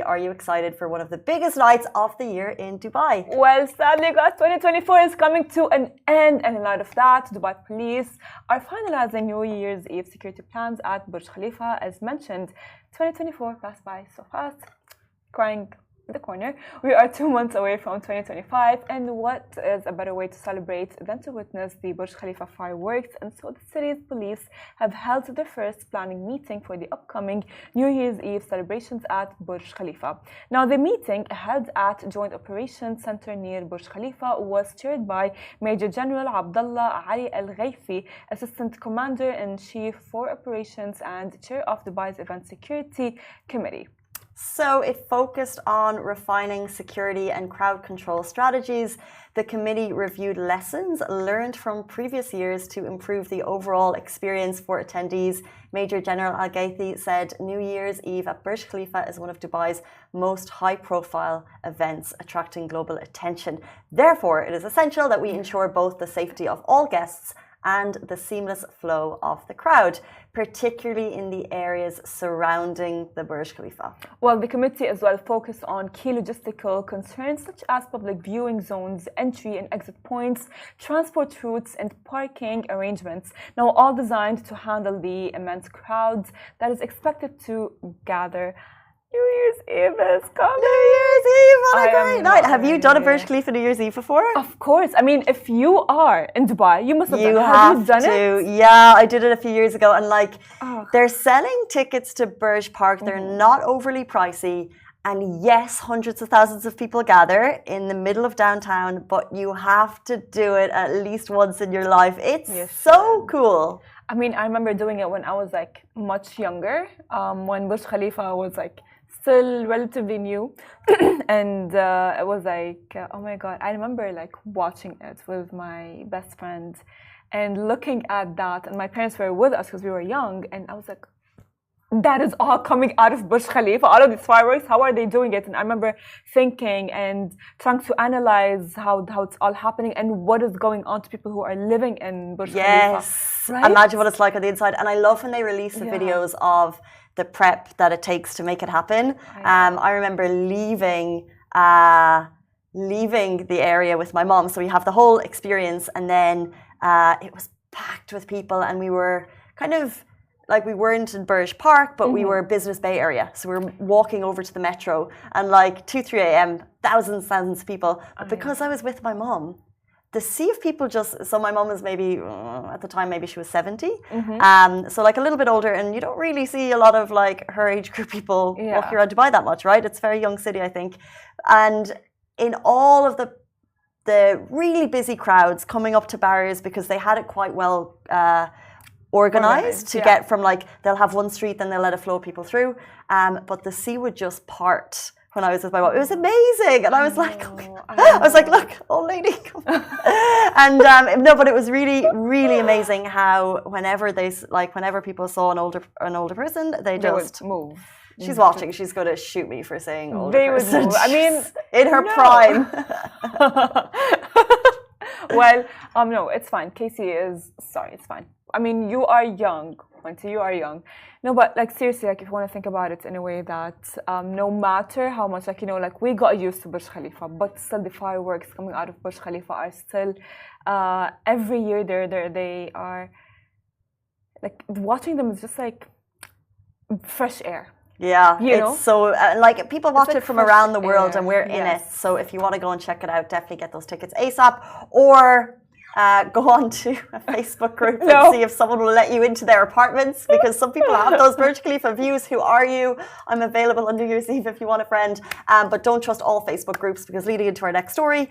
story. Are you excited for one of the biggest nights of the year in Dubai? Well, sadly, guys, 2024 is coming to an end, and in light of that, Dubai police are finalizing New Year's Eve security plans at Burj Khalifa. As mentioned, 2024 passed by so fast, crying in the corner. We are 2 months away from 2025, and what is a better way to celebrate than to witness the Burj Khalifa fireworks? And so the city's police have held their first planning meeting for the upcoming New Year's Eve celebrations at Burj Khalifa. Now, the meeting held at Joint Operations Center near Burj Khalifa was chaired by Major General Abdullah Ali Al Ghaifi, Assistant Commander-in-Chief for Operations and Chair of Dubai's Event Security Committee. So it focused on refining security and crowd control strategies. The committee reviewed lessons learned from previous years to improve the overall experience for attendees. Major General Al Ghaifi said New Year's Eve at Burj Khalifa is one of Dubai's most high-profile events, attracting global attention. Therefore, it is essential that we ensure both the safety of all guests and the seamless flow of the crowd, particularly in the areas surrounding the Burj Khalifa. Well, the committee as well focused on key logistical concerns such as public viewing zones, entry and exit points, transport routes, and parking arrangements. Now, all designed to handle the immense crowds that is expected to gather. New Year's Eve is coming. New Year's Eve, what a great night. Have you done a Burj Khalifa New Year's Eve before? Of course. I mean, if you are in Dubai, you must have done it. Have you done to. it? Yeah, I did it a few years ago. And they're selling tickets to Burj Park. They're not overly pricey. And yes, hundreds of thousands of people gather in the middle of downtown, but you have to do it at least once in your life. It's so cool. I mean, I remember doing it when I was much younger, when Burj Khalifa was still relatively new. And it was oh my God, I remember watching it with my best friend and looking at that. And my parents were with us because we were young. And I was like, that is all coming out of Burj Khalifa, all of these fireworks, how are they doing it? And I remember thinking and trying to analyze how it's all happening and what is going on to people who are living in Burj Khalifa. Right? Imagine what it's like on the inside. And I love when they release the videos of the prep that it takes to make it happen. I remember leaving the area with my mom. So we have the whole experience, and then it was packed with people, and we were kind of we weren't in Burj Park, but we were Business Bay area. So we were walking over to the metro, and 2, 3 a.m., thousands of people. But because I was with my mom, the sea of people so my mom was maybe, at the time, maybe she was 70. So a little bit older, and you don't really see a lot of her age group people walking around Dubai that much, right? It's a very young city, I think. And in all of the really busy crowds coming up to barriers, because they had it quite well organized to get from they'll have one street, then they'll let a flow of people through. But the sea would just part when I was with my mom. It was amazing. And I was look, old lady, come on. And no, but it was really, really amazing how whenever people saw an older person, they just would move. She's watching. She's going to shoot me for saying older person. Would move. I mean, in her prime. Well, no, it's fine. Casey it's fine. I mean, you are young. You are young. No, but seriously, if you want to think about it in a way that no matter how much, we got used to Burj Khalifa, but still the fireworks coming out of Burj Khalifa are still, every year they are, watching them is just fresh air. Yeah, it's so, people watch it from around the world, and we're in it. So if you want to go and check it out, definitely get those tickets ASAP, or go on to a Facebook group and see if someone will let you into their apartments, because some people have those Burj Khalifa views. Who are you? I'm available on New Year's Eve if you want a friend. But don't trust all Facebook groups, because leading into our next story,